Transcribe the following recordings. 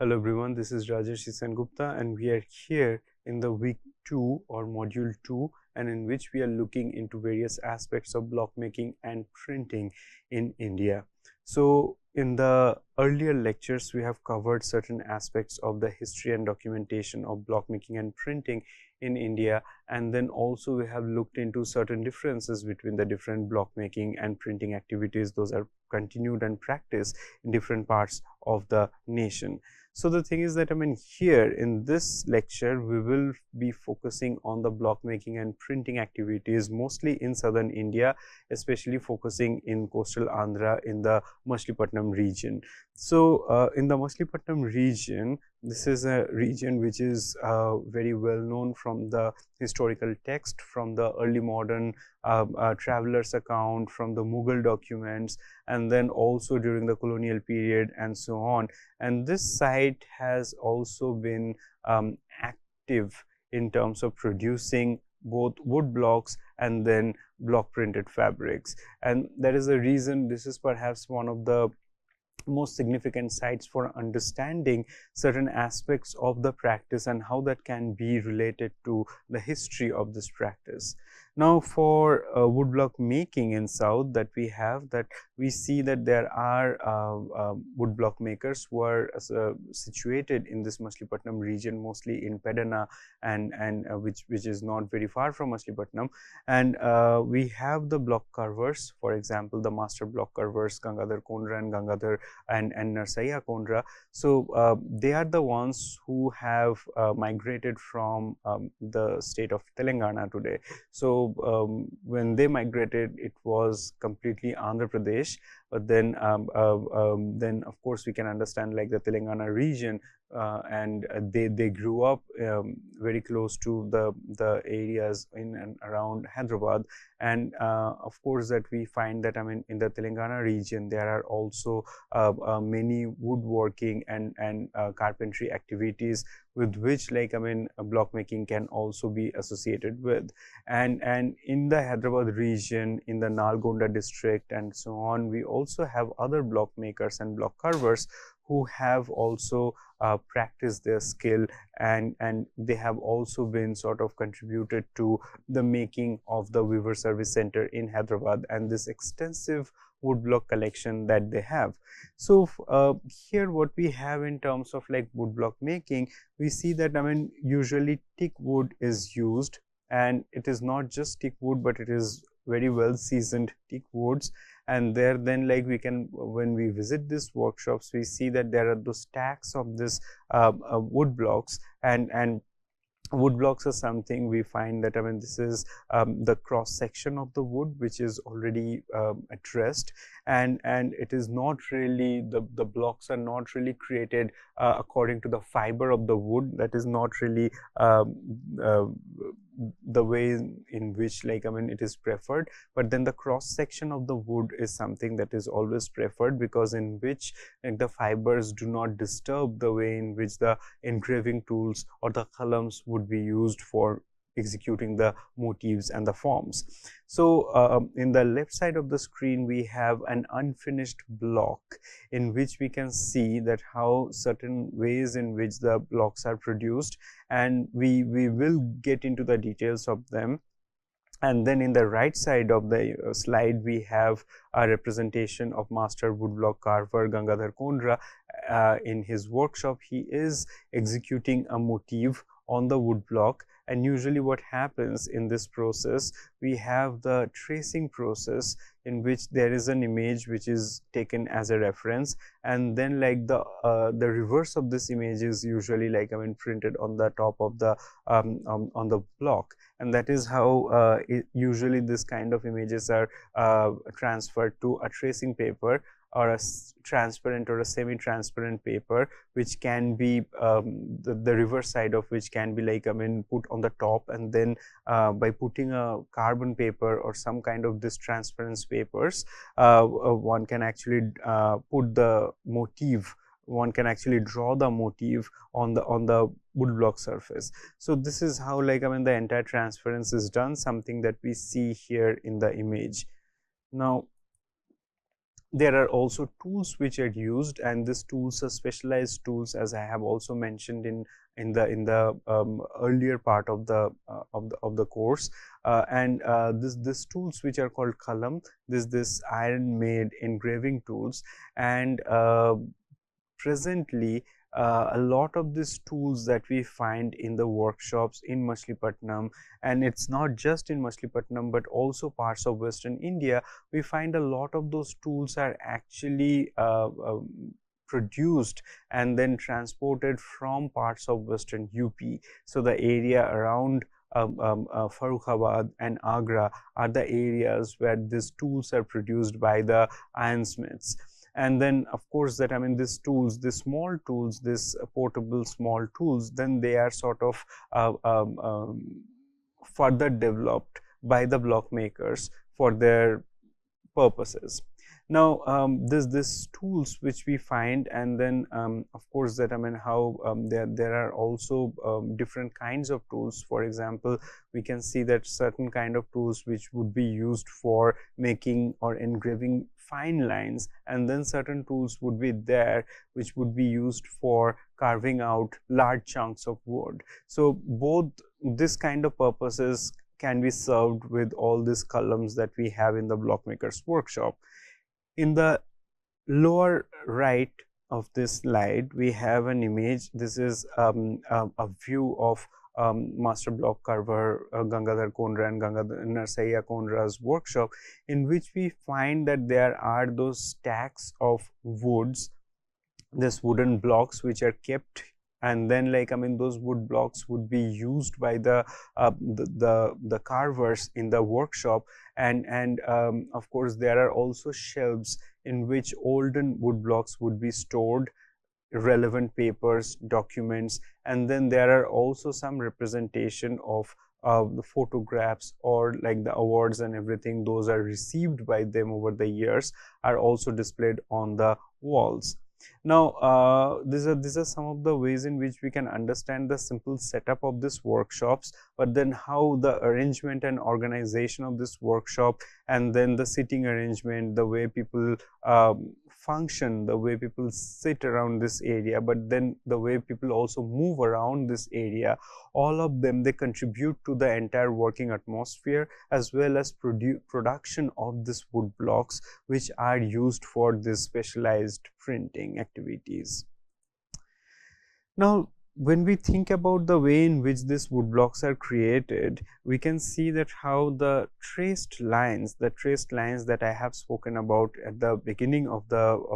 Hello everyone, this is Rajesh Gupta and we are here in the week 2 or module 2, and in which we are looking into various aspects of block making and printing in India. So in the earlier lectures we have covered certain aspects of the history and documentation of block making and printing in India, and then also we have looked into certain differences between the different block making and printing activities. Those are continued and practiced in different parts of the nation. So the thing is that here in this lecture we will be focusing on the block making and printing activities mostly in southern India, especially focusing in coastal Andhra in the Machilipatnam region. So in the Machilipatnam region, this is a region which is very well known from the historical text, from the early modern travelers account, from the Mughal documents, and then also during the colonial period and so on. And this site has also been active in terms of producing both wood blocks and then block printed fabrics, and that is the reason this is perhaps one of the most significant sites for understanding certain aspects of the practice and how that can be related to the history of this practice. Now for woodblock making in south, that we see that there are woodblock makers who are situated in this Machilipatnam region, mostly in Pedana, and which is not very far from Machilipatnam. And we have the block carvers, for example the master block carvers Gangadhar Kondra and Gangadhar and Narsaiah Kondra. So they are the ones who have migrated from the state of Telangana today. So when they migrated, it was completely Andhra Pradesh, but then of course we can understand like the Telangana region, and they grew up very close to the areas in and around Hyderabad. And of course that we find that in the Telangana region there are also many woodworking and carpentry activities with which block making can also be associated with. And in the Hyderabad region, in the Nalgonda district and so on, we also have other block makers and block carvers who have also practiced their skill, and they have also been sort of contributed to the making of the Weaver Service Center in Hyderabad and this extensive woodblock collection that they have. So here what we have in terms of like woodblock making, we see that usually teak wood is used, and it is not just teak wood but it is very well seasoned teak woods. And there then we can, when we visit these workshops, we see that there are those stacks of this wood blocks, and wood blocks are something we find that this is the cross section of the wood which is already addressed, and it is not really, the blocks are not really created according to the fiber of the wood. That is not really the way in which it is preferred, but then the cross section of the wood is something that is always preferred, because in which the fibers do not disturb the way in which the engraving tools or the columns would be used for executing the motifs and the forms. So in the left side of the screen we have an unfinished block in which we can see that how certain ways in which the blocks are produced, and we will get into the details of them. And then in the right side of the slide we have a representation of master woodblock carver Gangadhar Kondra. In his workshop he is executing a motif on the woodblock, and usually what happens in this process, we have the tracing process in which there is an image which is taken as a reference, and then the reverse of this image is usually printed on the top of the on the block. And that is how usually this kind of images are transferred to a tracing paper, or a transparent or a semi-transparent paper, which can be the reverse side of which can be put on the top, and then by putting a carbon paper or some kind of this transparent papers, one can actually put the motif, one can actually draw the motif on the woodblock surface. So this is how the entire transference is done, something that we see here in the image. Now there are also tools which are used, and these tools are specialized tools, as I have also mentioned in the earlier part of the course. And this tools which are called kalam, this iron made engraving tools. And presently a lot of these tools that we find in the workshops in Machilipatnam, and it's not just in Machilipatnam but also parts of Western India, we find a lot of those tools are actually produced and then transported from parts of Western UP. So the area around Farrukhabad and Agra are the areas where these tools are produced by the ironsmiths. And then of course that these tools, these small tools, this portable small tools, then they are sort of further developed by the block makers for their purposes. Now this tools which we find, and then of course that how there are also different kinds of tools. For example, we can see that certain kind of tools which would be used for making or engraving fine lines, and then certain tools would be there which would be used for carving out large chunks of wood. So both this kind of purposes can be served with all these columns that we have in the blockmakers workshop. In the lower right of this slide, we have an image. This is a view of master block carver Gangadhar Kondra and Gangadhar Narsaiya Kondra's workshop, in which we find that there are those stacks of woods, this wooden blocks which are kept, and then those wood blocks would be used by the carvers in the workshop. And of course there are also shelves in which olden wood blocks would be stored, relevant papers, documents, and then there are also some representation of the photographs or like the awards and everything those are received by them over the years are also displayed on the walls. Now these are some of the ways in which we can understand the simple setup of these workshops, but then how the arrangement and organization of this workshop, and then the sitting arrangement, the way people function, the way people sit around this area, but then the way people also move around this area, all of them, they contribute to the entire working atmosphere as well as production of these wood blocks which are used for this specialized printing activities. Now when we think about the way in which these wood blocks are created, we can see that how the traced lines that I have spoken about at the beginning of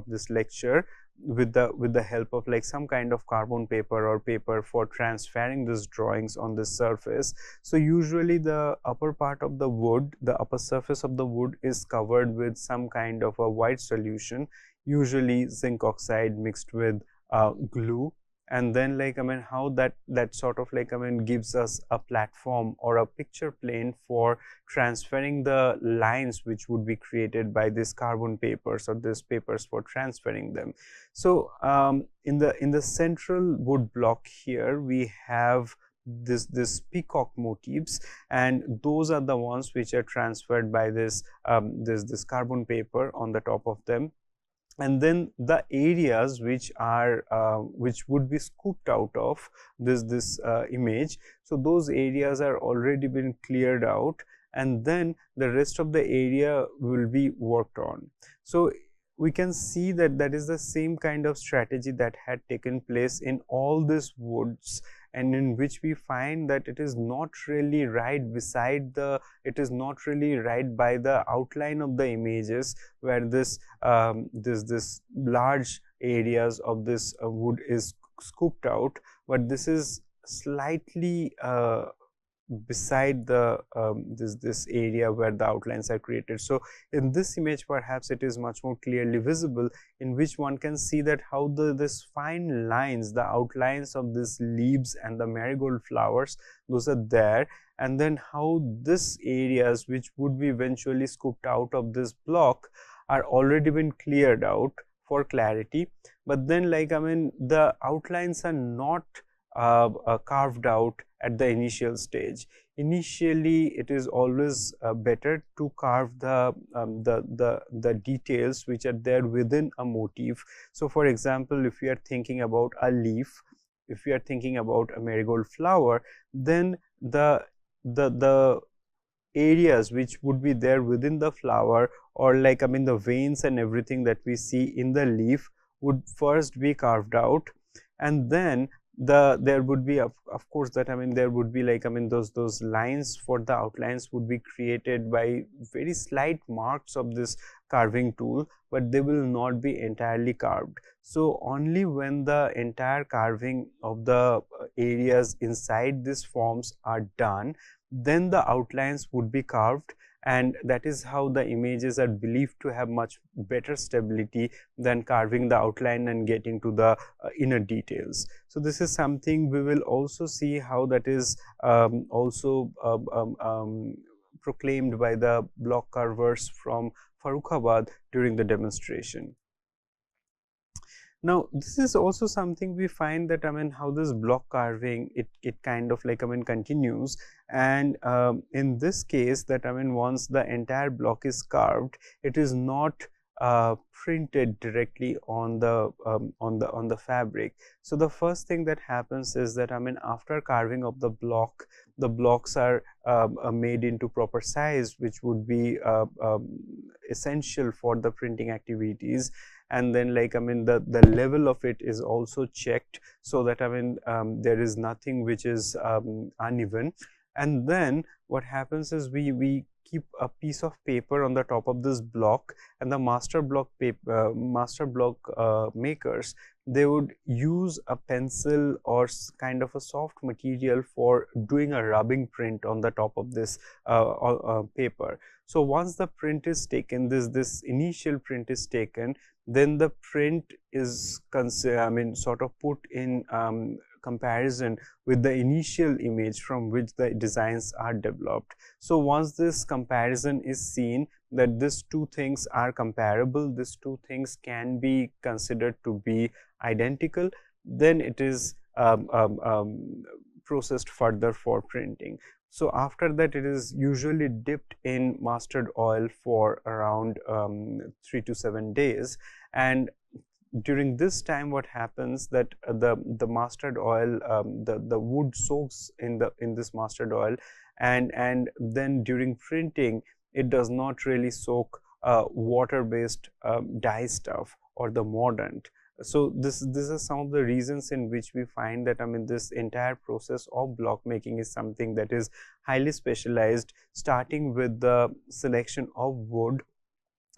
this lecture, with the help of like some kind of carbon paper or paper for transferring these drawings on this surface. So usually the upper part of the wood, the upper surface of the wood is covered with some kind of a white solution, usually zinc oxide mixed with glue. And then how that sort of gives us a platform or a picture plane for transferring the lines which would be created by this carbon papers or these papers for transferring them. So in the central wood block here we have this peacock motifs, and those are the ones which are transferred by this this carbon paper on the top of them. And then the areas which are which would be scooped out of this image, so those areas are already been cleared out, and then the rest of the area will be worked on. So we can see that that is the same kind of strategy that had taken place in all these woods, and in which we find that it is not really right beside the, it is not really right by the outline of the images where this this large areas of this wood is scooped out, but this is slightly beside the this area where the outlines are created. So in this image perhaps it is much more clearly visible, in which one can see that how this fine lines, the outlines of these leaves and the marigold flowers, those are there, and then how this areas which would be eventually scooped out of this block are already been cleared out for clarity. But then the outlines are not carved out at the initial stage. Initially, it is always better to carve the details which are there within a motif. So, for example, if you are thinking about a leaf, if you are thinking about a marigold flower, then the areas which would be there within the flower, or like the veins and everything that we see in the leaf would first be carved out, and then there would be of course that there would be like those lines for the outlines would be created by very slight marks of this carving tool, but they will not be entirely carved. So only when the entire carving of the areas inside these forms are done, then the outlines would be carved, and that is how the images are believed to have much better stability than carving the outline and getting to the inner details. So this is something we will also see how that is also proclaimed by the block carvers from Farrukhabad during the demonstration. Now, this is also something we find that how this block carving it kind of like continues, and in this case that once the entire block is carved, it is not printed directly on the fabric. So the first thing that happens is that after carving of the block, the blocks are made into proper size, which would be essential for the printing activities, and then like the level of it is also checked, so that there is nothing which is uneven. And then what happens is we keep a piece of paper on the top of this block, and the master block makers, they would use a pencil or kind of a soft material for doing a rubbing print on the top of this paper. So once the print is taken, this initial print is taken, then the print is sort of put in comparison with the initial image from which the designs are developed. So once this comparison is seen, that these two things are comparable, these two things can be considered to be identical, then it is processed further for printing. So after that, it is usually dipped in mustard oil for around 3 to 7 days, and during this time what happens that the mustard oil, the wood soaks in this mustard oil, and then during printing it does not really soak water based dye stuff or the mordant. So this is some of the reasons in which we find that this entire process of block making is something that is highly specialized, starting with the selection of wood.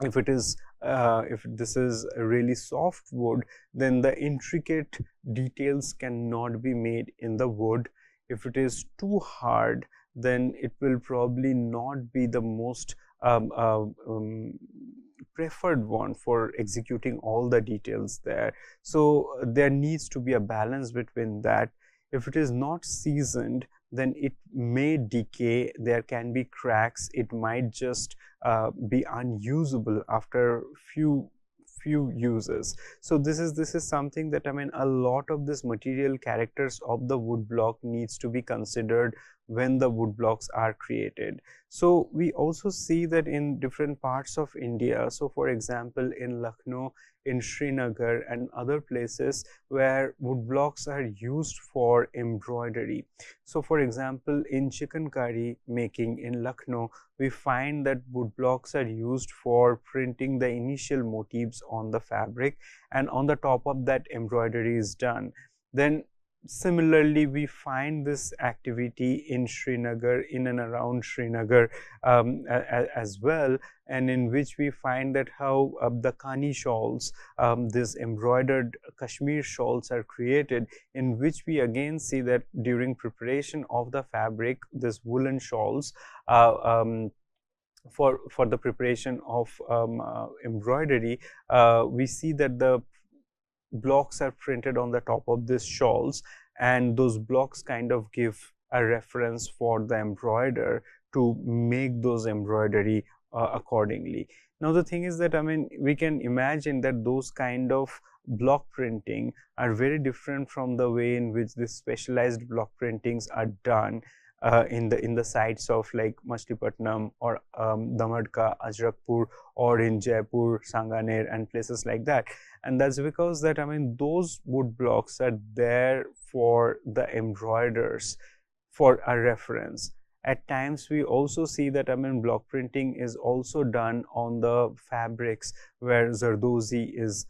If it is if this is a really soft wood, then the intricate details cannot be made in the wood. If it is too hard, then it will probably not be the most preferred one for executing all the details there. So there needs to be a balance between that. If it is not seasoned, then it may decay, there can be cracks, it might just be unusable after few uses. So this is something that a lot of this material characters of the wood block needs to be considered when the wood blocks are created. So we also see that in different parts of India, so for example in Lucknow, in Srinagar and other places where wood blocks are used for embroidery. So for example in chicken curry making in Lucknow, we find that wood blocks are used for printing the initial motifs on the fabric, and on the top of that embroidery is done. Then similarly we find this activity in Srinagar, in and around Srinagar as well, and in which we find that how the Kani shawls, these embroidered Kashmir shawls are created, in which we again see that during preparation of the fabric, this woolen shawls for the preparation of embroidery, we see that the blocks are printed on the top of these shawls, and those blocks kind of give a reference for the embroider to make those embroidery accordingly. Now the thing is that we can imagine that those kind of block printing are very different from the way in which the specialized block printings are done in the sites of like Machilipatnam or Damadka, Ajrakpur, or in Jaipur, Sanganer, and places like that. And that's because that, I mean, those wood blocks are there for the embroiders for a reference. At times we also see that, I mean, block printing is also done on the fabrics where Zardozi is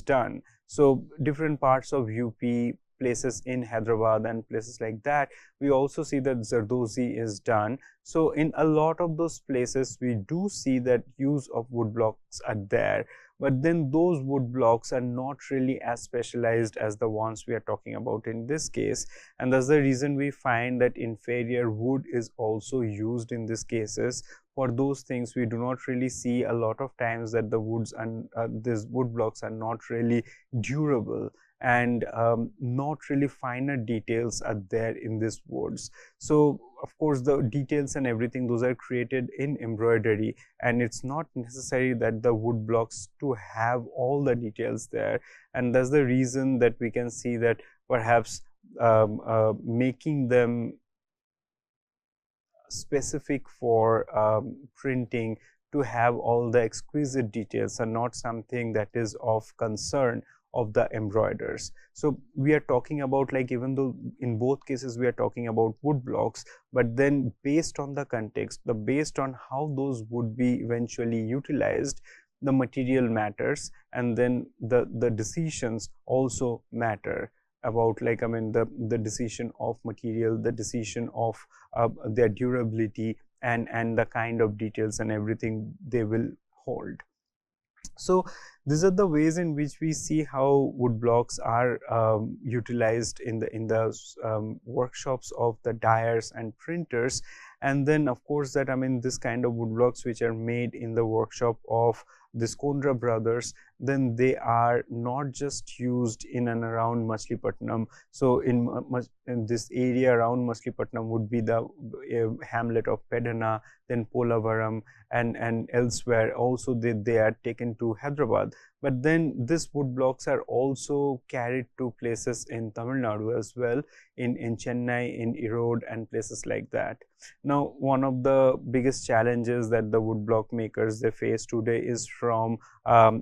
done. So different parts of UP, places in Hyderabad and places like that, we also see that Zardozi is done. So in a lot of those places we do see that use of wood blocks are there, but then those wood blocks are not really as specialized as the ones we are talking about in this case, and that's the reason we find that inferior wood is also used in these cases. For those things we do not really see a lot of times that the woods and these wood blocks are not really durable, and not really finer details are there in these woods. So of course the details and everything, those are created in embroidery, and it's not necessary that the wood blocks to have all the details there, and that's the reason that we can see that perhaps making them specific for printing to have all the exquisite details are not something that is of concern of the embroiders. So we are talking about, like, even though in both cases we are talking about wood blocks, but then based on the context, based on how those would be eventually utilized, the material matters, and then the decisions also matter about, like, I mean, the decision of material, the decision of their durability, and the kind of details and everything they will hold. So these are the ways in which we see how wood blocks are utilized in the workshops of the dyers and printers. And then of course that, I mean, this kind of wood blocks which are made in the workshop of the Skondra brothers, then they are not just used in and around Machilipatnam. So in this area around Machilipatnam would be the hamlet of Pedana, then Polavaram, and elsewhere also they are taken to Hyderabad. But then these wood blocks are also carried to places in Tamil Nadu as well, in Chennai, in Erode, and places like that. Now one of the biggest challenges that the wood block makers they face today is from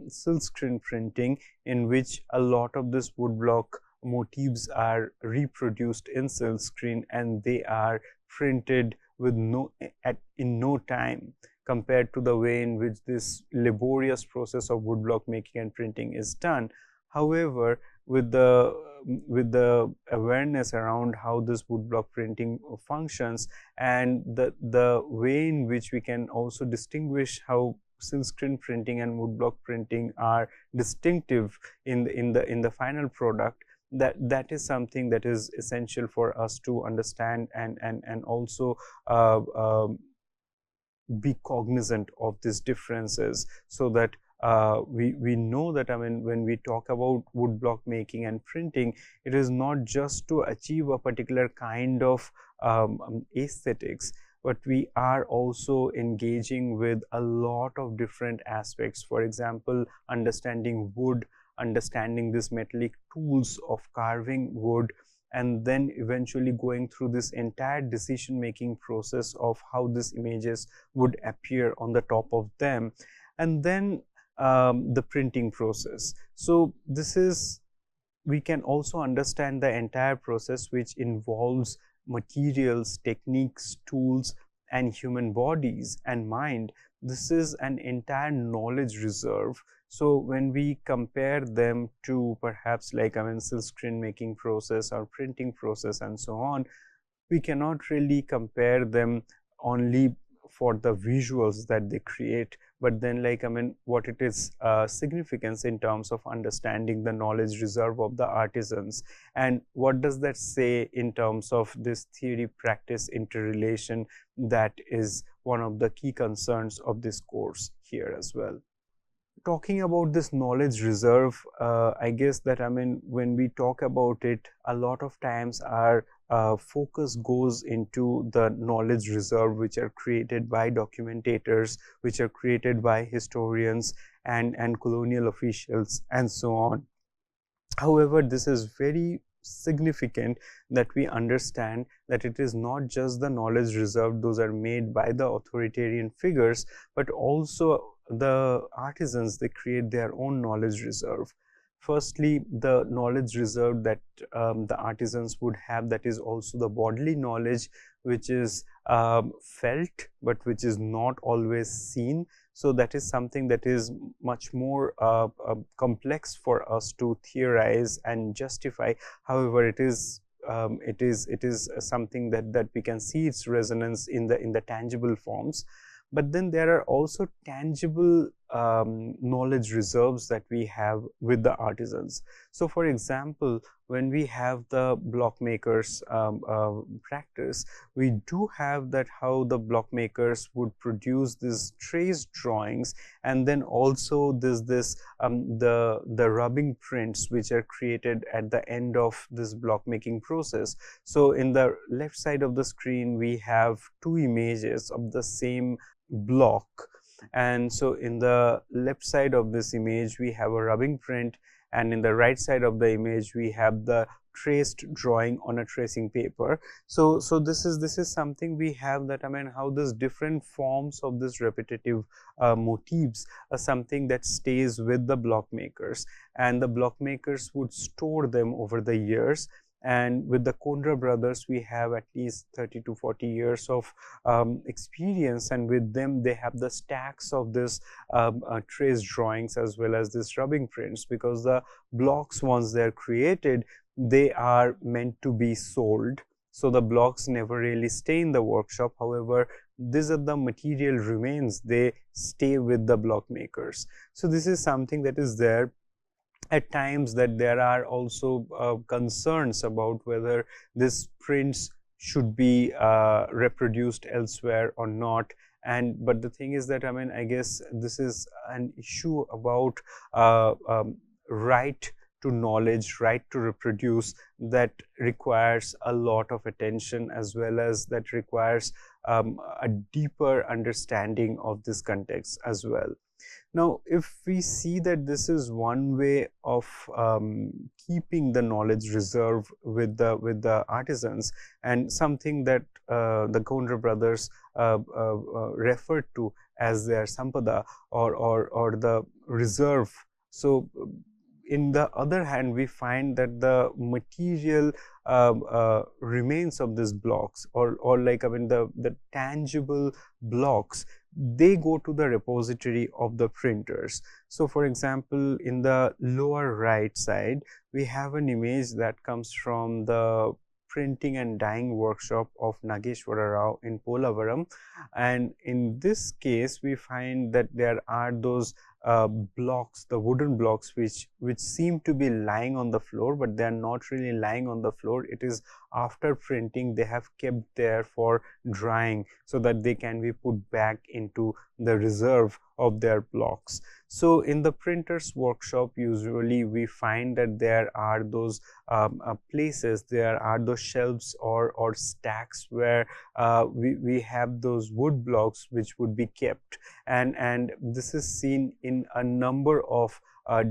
silk screen printing, in which a lot of this wood block motifs are reproduced in silk screen, and they are printed with in no time, compared to the way in which this laborious process of woodblock making and printing is done. However, with the awareness around how this woodblock printing functions, and the way in which we can also distinguish how silk screen printing and woodblock printing are distinctive in the final product, that is something that is essential for us to understand and also be cognizant of these differences, so that we know that, I mean, when we talk about woodblock making and printing, it is not just to achieve a particular kind of aesthetics, but we are also engaging with a lot of different aspects. For example, understanding wood, understanding these metallic tools of carving wood, and then eventually going through this entire decision making process of how these images would appear on the top of them, and then the printing process. So this is, we can also understand the entire process which involves materials, techniques, tools, and human bodies and mind. This is an entire knowledge reserve. So when we compare them to perhaps, like, I mean, silk screen making process or printing process and so on, we cannot really compare them only for the visuals that they create, but then, like, I mean, what it is significance in terms of understanding the knowledge reserve of the artisans, and what does that say in terms of this theory practice interrelation that is one of the key concerns of this course here as well. Talking about this knowledge reserve, I guess that, I mean, when we talk about it, a lot of times our focus goes into the knowledge reserve which are created by documentators, which are created by historians, and colonial officials and so on. However, this is very significant that we understand that it is not just the knowledge reserve those are made by the authoritarian figures, but also the artisans, they create their own knowledge reserve. Firstly, the knowledge reserve that the artisans would have, that is also the bodily knowledge, which is felt but which is not always seen. So that is something that is much more complex for us to theorize and justify. However, it is something that we can see its resonance in the tangible forms. But then there are also tangible knowledge reserves that we have with the artisans. So for example, when we have the block makers practice, we do have that how the block makers would produce these traced drawings, and then also the rubbing prints which are created at the end of this block making process. So in the left side of the screen we have two images of the same block, and so in the left side of this image we have a rubbing print, and in the right side of the image we have the traced drawing on a tracing paper. So this is something we have, that I mean how this different forms of this repetitive motifs are something that stays with the block makers, and the block makers would store them over the years. And with the Kondra brothers, we have at least 30 to 40 years of experience, and with them they have the stacks of this traced drawings as well as this rubbing prints, because the blocks, once they are created, they are meant to be sold. So the blocks never really stay in the workshop. However, these are the material remains, they stay with the block makers. So this is something that is there. At times that there are also concerns about whether these prints should be reproduced elsewhere or not. And but the thing is that I mean, I guess this is an issue about right to knowledge, right to reproduce, that requires a lot of attention, as well as that requires a deeper understanding of this context as well. Now, if we see that this is one way of keeping the knowledge reserve with the artisans, and something that the Kondra brothers referred to as their sampada, or the reserve. So in the other hand, we find that the material remains of these blocks, or like I mean the tangible blocks, they go to the repository of the printers. So for example, in the lower right side we have an image that comes from the printing and dyeing workshop of Nageshwara Rao in Polavaram, and in this case we find that there are those blocks, the wooden blocks, which seem to be lying on the floor, but they are not really lying on the floor. It is after printing they have kept there for drying, so that they can be put back into the reserve of their blocks. So in the printers workshop, usually we find that there are those places, there are those shelves or stacks where we have those wood blocks which would be kept, and this is seen in a number of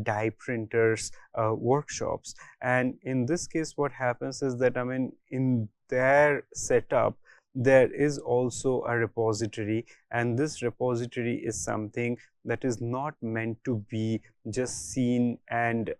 dye printers workshops. And in this case what happens is that I mean, in their setup there is also a repository, and this repository is something that is not meant to be just seen and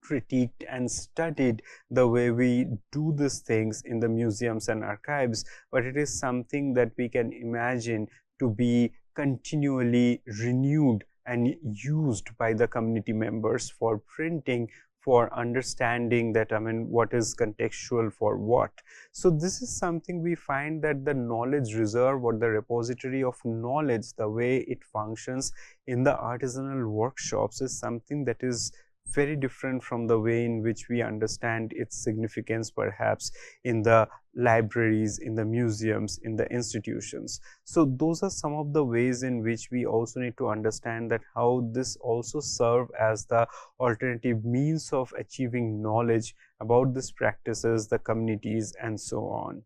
critiqued and studied the way we do these things in the museums and archives, but it is something that we can imagine to be continually renewed and used by the community members for printing, for understanding that I mean what is contextual for what. So this is something we find, that the knowledge reserve or the repository of knowledge, the way it functions in the artisanal workshops, is something that is very different from the way in which we understand its significance perhaps in the libraries, in the museums, in the institutions. So those are some of the ways in which we also need to understand that how this also serve as the alternative means of achieving knowledge about these practices, the communities, and so on.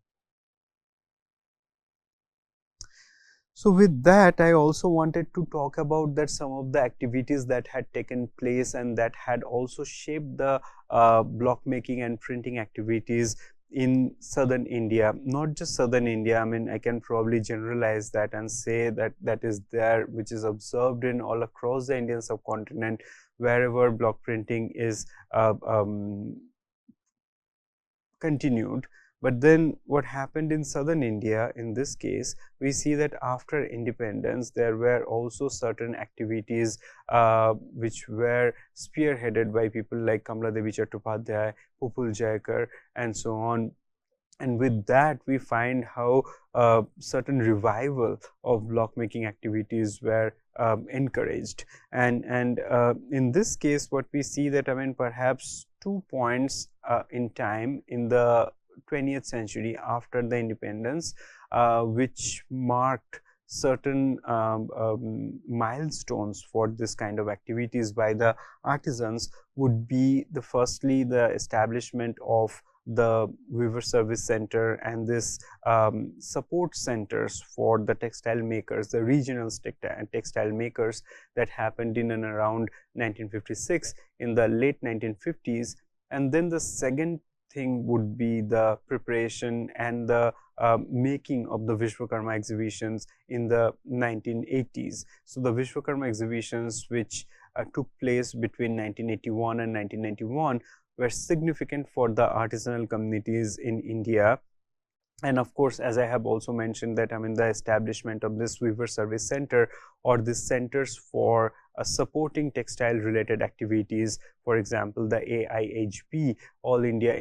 So with that, I also wanted to talk about that some of the activities that had taken place and that had also shaped the block making and printing activities in southern India. Not just southern India, I mean, I can probably generalize that and say that that is there, which is observed in all across the Indian subcontinent, wherever block printing is continued. But then what happened in southern India, in this case, we see that after independence, there were also certain activities which were spearheaded by people like Kamla Devi Chattopadhyay, Pupul Jayakar, and so on. And with that, we find how certain revival of block making activities were encouraged. And in this case, what we see that, I mean, perhaps 2 points in time in the 20th century after the independence, which marked certain milestones for this kind of activities by the artisans, would be the firstly the establishment of the Weaver Service Center and this support centers for the textile makers, the regional textile makers, that happened in and around 1956, in the late 1950s. And then the second thing would be the preparation and the making of the Vishwakarma exhibitions in the 1980s. So the Vishwakarma exhibitions, which took place between 1981 and 1991, were significant for the artisanal communities in India. And of course, as I have also mentioned, that I mean, the establishment of this Weaver Service Center, or these centers for supporting textile related activities, for example, the AIHB, All India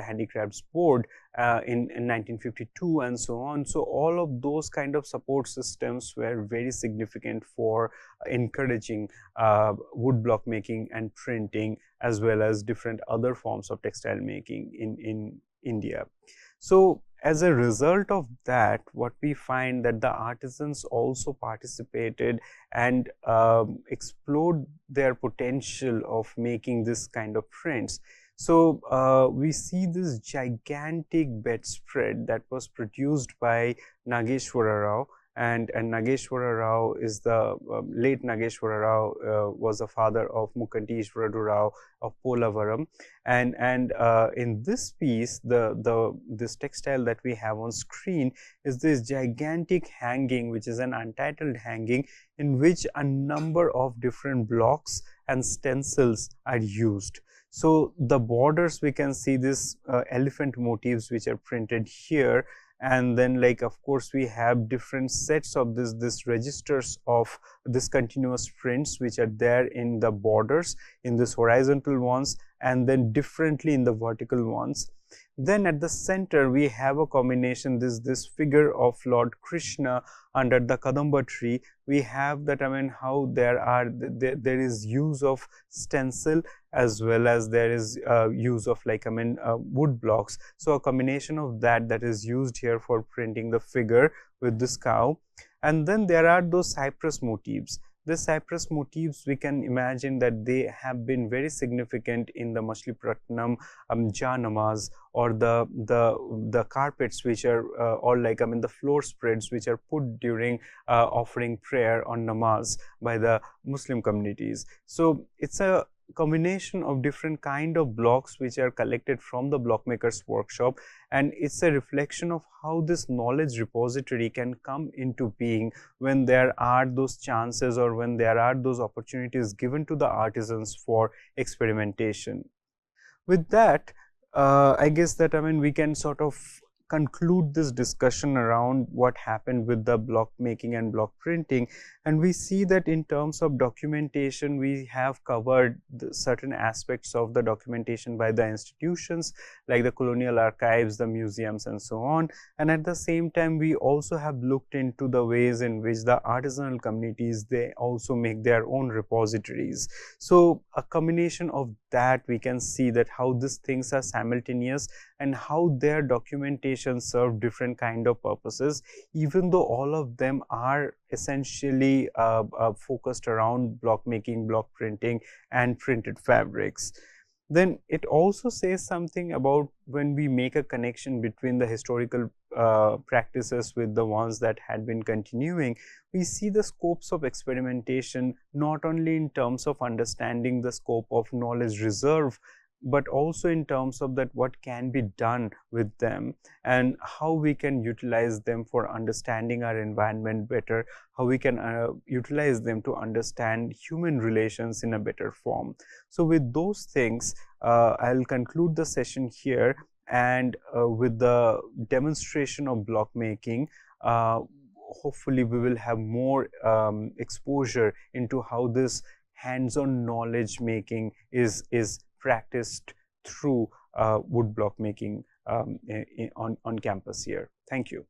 Handicrafts Board, in 1952, and so on. So all of those kind of support systems were very significant for encouraging woodblock making and printing, as well as different other forms of textile making in India. So as a result of that, what we find that the artisans also participated and explored their potential of making this kind of prints. So we see this gigantic bedspread that was produced by Nageshwara Rao, and Nageshwara Rao is the late Nageshwara Rao was the father of Mukkanti Ishwaradu Rao of Polavaram. And in this piece, this textile that we have on screen is this gigantic hanging, which is an untitled hanging, in which a number of different blocks and stencils are used. So the borders, we can see this elephant motifs which are printed here, and then, like, of course, we have different sets of this registers of this continuous prints which are there in the borders, in this horizontal ones, and then differently in the vertical ones. Then at the center, we have a combination, this figure of Lord Krishna under the Kadamba tree. We have that, I mean, how there is use of stencil, as well as there is use of, like, I mean, wood blocks. So a combination of that is used here for printing the figure with this cow. And then there are those cypress motifs. The cypress motifs, we can imagine that they have been very significant in the Machilipatnam Janamas, or the carpets which are or, like, I mean, the floor spreads which are put during offering prayer on namaz by the Muslim communities. So it's a combination of different kind of blocks which are collected from the blockmakers workshop, and it's a reflection of how this knowledge repository can come into being when there are those chances, or when there are those opportunities given to the artisans for experimentation. With that, I guess that, I mean, we can sort of conclude this discussion around what happened with the block making and block printing. And we see that in terms of documentation, we have covered certain aspects of the documentation by the institutions like the colonial archives, the museums, and so on. And at the same time, we also have looked into the ways in which the artisanal communities, they also make their own repositories. So a combination of that, we can see that how these things are simultaneous, and how their documentation serve different kind of purposes, even though all of them are essentially focused around block making, block printing, and printed fabrics. Then it also says something about when we make a connection between the historical practices with the ones that had been continuing, we see the scopes of experimentation not only in terms of understanding the scope of knowledge reserve, but also in terms of that what can be done with them and how we can utilize them for understanding our environment better, how we can utilize them to understand human relations in a better form. So with those things, I'll conclude the session here, and with the demonstration of block making, hopefully we will have more exposure into how this hands-on knowledge making is practiced through woodblock making on campus here. Thank you.